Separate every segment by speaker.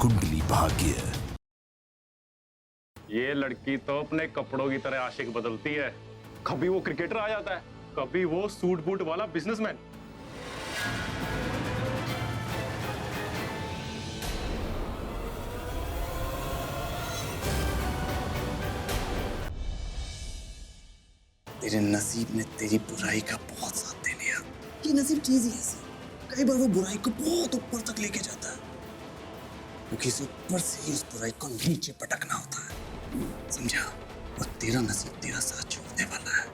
Speaker 1: कुंडली भाग्य।
Speaker 2: ये लड़की तो अपने कपड़ों की तरह आशिक बदलती है। कभी वो क्रिकेटर आ जाता है, कभी वो सूट बूट वाला बिजनेसमैन।
Speaker 3: तेरे नसीब ने तेरी बुराई का बहुत साथ दे लिया। ये नसीब चीज ही ऐसी, कई बार वो बुराई को बहुत ऊपर तक लेके जाता है, क्योंकि इसे ऊपर से ही उस बुराई को नीचे पटकना होता है, समझा? और तेरा नसीब तेरा साथ छोड़ने वाला है।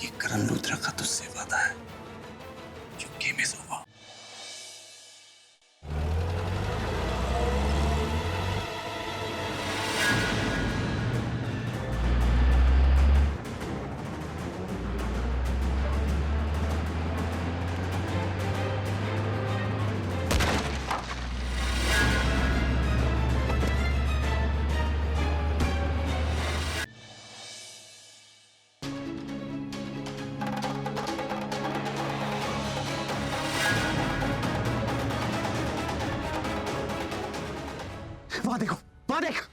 Speaker 3: ये करण लूथरा का तुझसे वादा है, जो गेम इज ओवर। वहां देखो, वहां देख।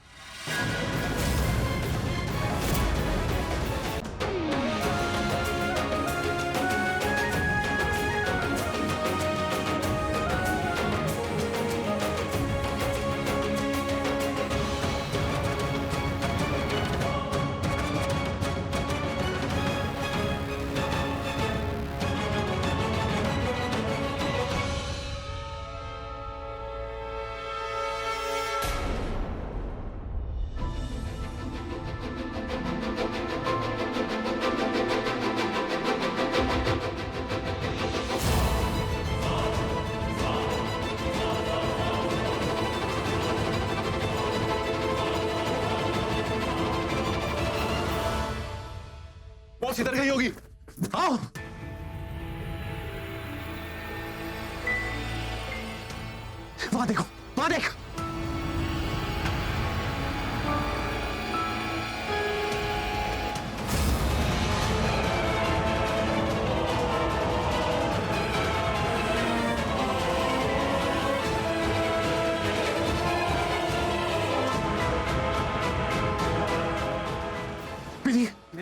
Speaker 2: बॉस इधर गई होगी। आओ।
Speaker 3: वहां देखो, वहां देख।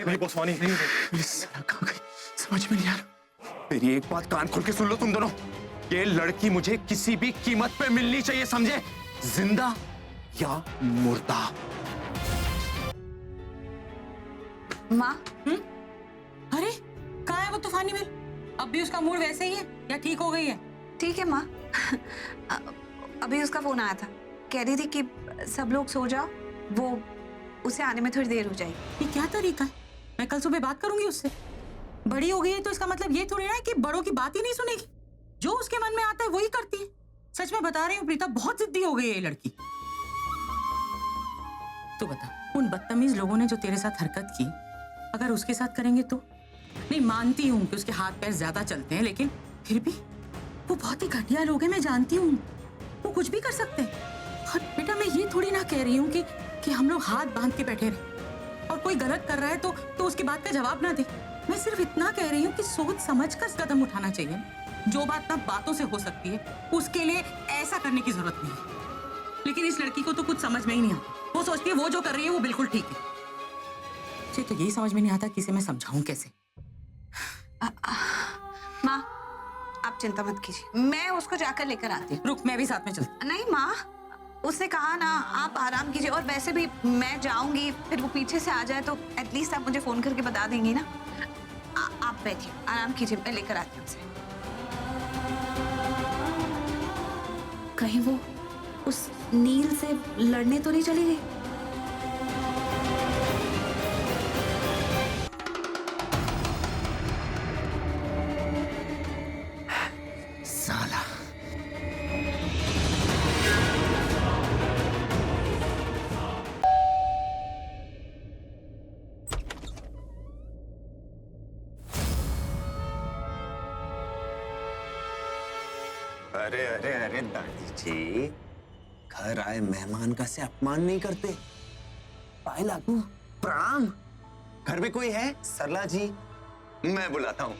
Speaker 2: नहीं बॉस, वानी नहीं।
Speaker 3: कहाँ गई? समझ में नहीं आ रहा। मेरी एक बात कान खोल के सुन लो तुम दोनों। ये लड़की मुझे किसी भी कीमत पे मिलनी चाहिए, समझे? जिंदा या मुर्दा।
Speaker 4: माँ? अरे कहाँ है वो तूफानी मिल? अब भी उसका मूड वैसे ही है या ठीक हो गई है?
Speaker 5: ठीक है माँ। अभी उसका फोन आया था, कह रही थी कि सब लोग सो जाओ, वो उसे आने में थोड़ी देर हो जाएगी।
Speaker 4: ये क्या तरीका है? मैं कल सुबह बात करूंगी उससे। बड़ी हो गई है तो इसका मतलब ये थोड़ी ना है कि बड़ों की बात ही नहीं सुनेगी। जो उसके मन में आता है वही करती है। सच में बता रही हूँ प्रीता, बहुत जिद्दी हो गई है ये लड़की। तू बता, उन बदतमीज लोगों ने जो तेरे साथ हरकत की, अगर उसके साथ करेंगे तो? नहीं, मानती हूँ कि उसके हाथ पैर ज्यादा चलते हैं, लेकिन फिर भी वो बहुत ही घटिया लोग हैं, मैं जानती हूँ। वो कुछ भी कर सकते हैं। और बेटा मैं ये थोड़ी ना कह रही हूँ कि हम लोग हाथ बांध के बैठे रहे और कोई गलत कर रहा है तो उसकी बात का जवाब ना दे। मैं सिर्फ इतना कह रही हूँ कि सोच समझ कर कदम उठाना चाहिए। जो बात ना बातों से हो सकती है, उसके लिए ऐसा करने की जरूरत नहीं है। लेकिन इस लड़की को तो कुछ समझ में ही नहीं आता। वो सोचती है वो जो कर रही है वो बिल्कुल ठीक है। मुझे तो यही समझ में नहीं आता कि इसे मैं समझाऊं कैसे।
Speaker 5: माँ आप चिंता मत कीजिए, मैं उसको जाकर लेकर आती हूँ।
Speaker 4: रुक, मैं भी साथ में चलती।
Speaker 5: नहीं माँ, उसने कहा ना आप आराम कीजिए, और वैसे भी मैं जाऊंगी, फिर वो पीछे से आ जाए तो एटलीस्ट आप मुझे फोन करके बता देंगी ना। आप बैठिए, आराम कीजिए, मैं लेकर आती हूँ उसे। कहीं वो उस नील से लड़ने तो नहीं चली गई?
Speaker 3: साला। अरे अरे अरे दादी जी, घर आए मेहमान का से अपमान नहीं करते। पाए लागू, प्रणाम। घर में कोई है? सरला जी, मैं बुलाता हूँ।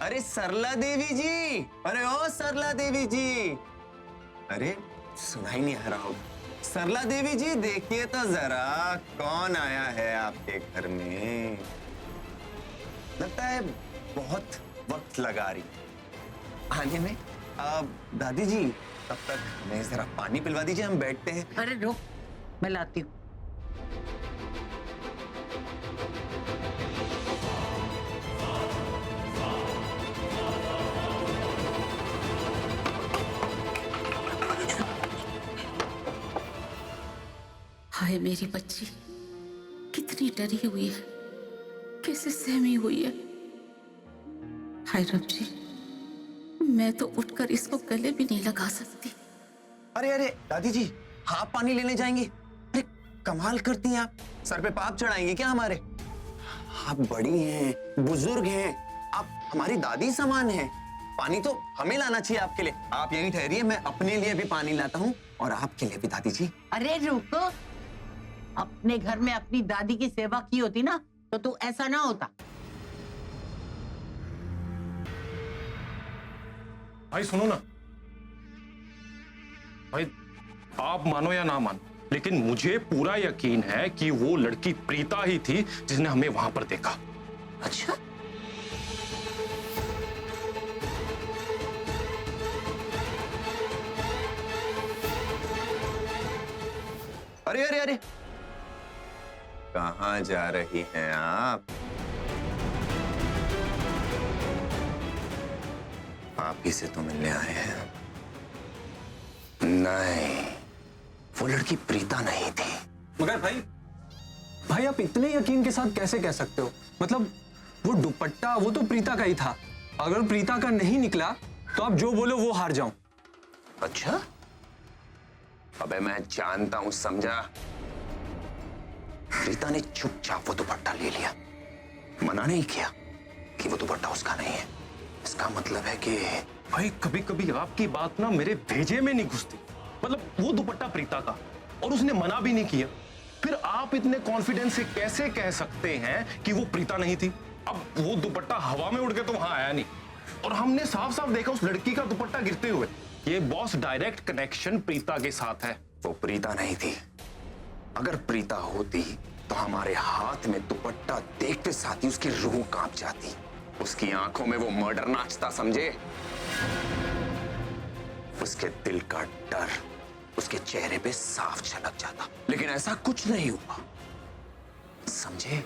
Speaker 3: अरे सरला देवी जी, अरे ओ सरला देवी जी, अरे
Speaker 1: सुना ही नहीं आ रहा होगा। सरला देवी जी देखिए तो जरा कौन आया है आपके घर में। लगता है बहुत वक्त लगा रही आने में। दादी जी तब तक हमें जरा पानी पिलवा दीजिए, हम बैठते हैं।
Speaker 6: अरे रुक, मैं लाती हूँ।
Speaker 7: हाय मेरी बच्ची, कितनी डरी हुई है, कैसे सहमी हुई है। हाय रब जी, मैं तो उठकर इसको गले भी नहीं लगा सकती।
Speaker 1: अरे अरे दादी जी, आप पानी लेने जाएंगी? अरे कमाल करती हैं आप, सर पे पाप चढ़ाएंगी क्या हमारे? आप बड़ी हैं, बुजुर्ग हैं, आप हमारी दादी समान हैं। पानी तो हमें लाना चाहिए आपके लिए। आप यहीं ठहरिए, मैं अपने लिए भी पानी लाता हूँ और आपके लिए भी दादी जी।
Speaker 6: अरे रुको, अपने घर में अपनी दादी की सेवा की होती ना तो तू ऐसा ना होता।
Speaker 2: भाई सुनो ना, भाई आप मानो या ना मानो, लेकिन मुझे पूरा यकीन है कि वो लड़की प्रीता ही थी जिसने हमें वहां पर देखा।
Speaker 6: अच्छा,
Speaker 1: अरे अरे अरे, कहाँ जा रही हैं आप? आप ही से तो मिलने आए हैं। नहीं, वो लड़की प्रीता नहीं थी।
Speaker 8: मगर भाई आप इतने यकीन के साथ कैसे कह सकते हो? मतलब वो दुपट्टा वो तो प्रीता का ही था। अगर प्रीता का नहीं निकला तो आप जो बोलो वो हार जाऊं।
Speaker 1: अच्छा, अबे मैं जानता हूं, समझा। प्रीता ने चुपचाप वो दुपट्टा ले लिया, मना नहीं किया कि वो दुपट्टा उसका नहीं है। इसका मतलब है कि
Speaker 2: भाई कभी कभी आपकी बात ना मेरे भेजे में नहीं घुसती। मतलब वो दुपट्टा प्रीता का और उसने मना भी नहीं किया, फिर आप इतने कॉन्फिडेंस से कैसे कह सकते हैं कि वो प्रीता नहीं थी? अब वो दुपट्टा हवा में उड़ के तो वहां आया नहीं, और हमने साफ साफ देखा उस लड़की का दुपट्टा गिरते हुए। ये बॉस डायरेक्ट कनेक्शन प्रीता के साथ है।
Speaker 1: वो प्रीता नहीं थी। अगर प्रीता होती तो हमारे हाथ में दुपट्टा देखते साथ ही उसकी रूह कांप जाती, उसकी आंखों में वो मर्डर नाचता, समझे? उसके दिल का डर उसके चेहरे पे साफ झलक जाता, लेकिन ऐसा कुछ नहीं हुआ, समझे?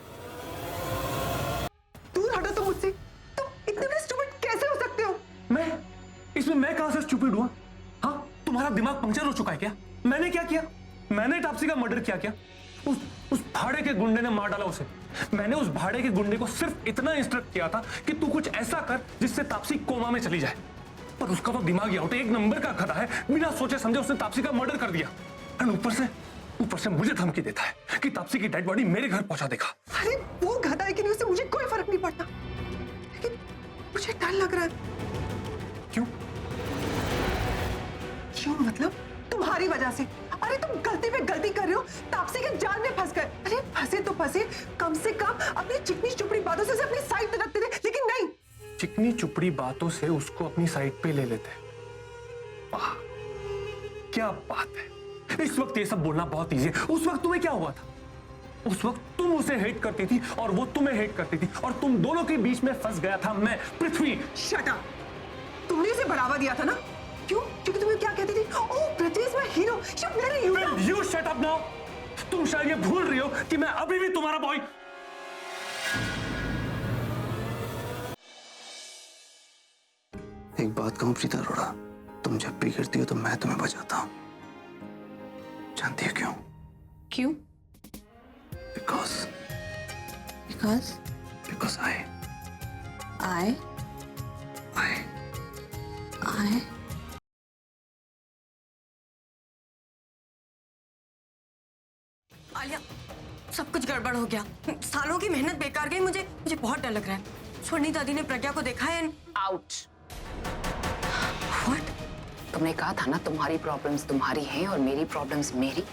Speaker 8: दूर हटो तुम मुझसे। तुम इतने बड़े स्टूपिड कैसे हो सकते हो? मैं कहां से स्टूपिड हुआ? हाँ, तुम्हारा दिमाग पंक्चर हो चुका है क्या? मैंने क्या किया? मैंने तापसी का मर्डर किया क्या? उस भाड़े के गुंडे ने मार डाला उसे। मैंने उस भाड़े के गुंडे को सिर्फ इतना इंस्ट्रक्ट किया था कि तू कुछ ऐसा कर जिससे तापसी कोमा में चली जाए, पर उसका तो दिमाग ही आउट, एक नंबर का गधा है। बिना सोचे समझे उसने तापसी का मर्डर कर दिया, एंड ऊपर से मुझे धमकी देता है कि तापसी की डेड बॉडी मेरे घर पहुंचा देगा।
Speaker 9: अरे वो गधा है कि नहीं, उससे मुझे कोई फर्क नहीं पड़ता, लेकिन मुझे डर लग रहा है।
Speaker 8: क्यों
Speaker 9: मतलब? तुम्हारी वजह से। अरे तुम गलती पे गलती कर रहे हो, तापसी के जाल में फंस गए। अरे फंसे तो फंसे, कम से कम अपनी चिकनी चुपड़ी बातों से अपनी साइड पे रखते थे, लेकिन नहीं,
Speaker 8: चिकनी चुपड़ी बातों से उसको अपनी साइड पे ले लेते। वाह, क्या बात है। इस वक्त ये सब बोलना बहुत इजी है। उस वक्त तुम्हें क्या हुआ था? उस वक्त तुम उसे हेट करती थी और वो तुम्हें हेट करती थी, और तुम दोनों के बीच में फंस गया था मैं, पृथ्वी।
Speaker 9: Shut up. तुमने उसे बढ़ावा दिया था ना? क्यों? क्योंकि तुम्हें क्या कहती थी? Oh Prithvi is my hero, she bloody hero.
Speaker 8: You shut up now. तुम शायद ये भूल रही हो कि मैं अभी भी तुम्हारा बॉय।
Speaker 3: एक बात कहूं प्रीता अरोड़ा, तुम जब भी गिरती हो तो मैं तुम्हें बचाता हूं। जानती है क्यों?
Speaker 7: क्यों?
Speaker 3: बिकॉज आई
Speaker 10: आलिया, सब कुछ गड़बड़ हो गया। सालों की मेहनत बेकार गई। मुझे बहुत डर लग रहा है। स्वर्णी दादी ने प्रज्ञा को देखा है।
Speaker 7: आउट।
Speaker 10: व्हाट?
Speaker 7: तुमने कहा था ना तुम्हारी प्रॉब्लम्स तुम्हारी हैं और मेरी प्रॉब्लम्स मेरी।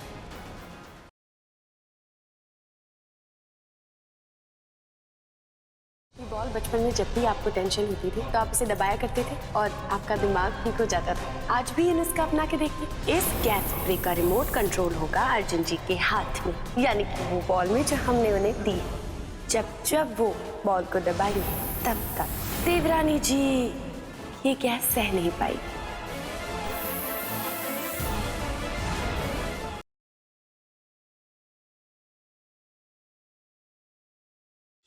Speaker 11: बॉल
Speaker 10: बचपन में जब भी आपको टेंशन होती थी तो आप उसे दबाया करते थे और आपका दिमाग ठीक हो जाता था। आज भी ये नुस्खा अपना के देखिए। इस गैस स्प्रे का रिमोट कंट्रोल होगा अर्जुन जी के हाथ में, यानी कि वो बॉल में जो हमने उन्हें दी है। जब जब वो बॉल को दबाएंगे तब तक देवरानी जी ये गैस सह नहीं पाएगी।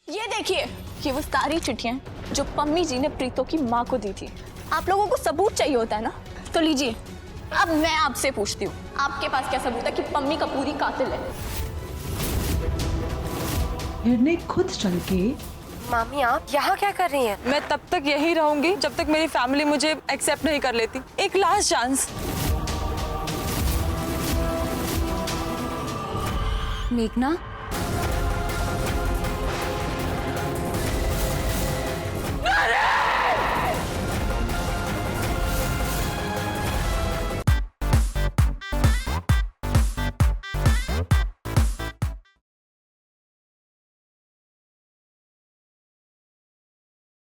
Speaker 11: ये देखिए, ये वो सारी चिट्ठियां जो पम्मी जी ने प्रीतो की माँ को दी थी। आप लोगों को सबूत चाहिए होता है ना, तो लीजिए। अब मैं आपसे पूछती हूँ, आपके पास क्या सबूत है कि पम्मी कपूरी कातिल है?
Speaker 9: ने खुद चल के।
Speaker 10: मामी आप यहाँ क्या कर रही हैं?
Speaker 11: मैं तब तक यही रहूंगी जब तक मेरी फैमिली मुझे एक्सेप्ट नहीं कर लेती। एक लास्ट चांस।
Speaker 10: मेघना,
Speaker 11: अरे!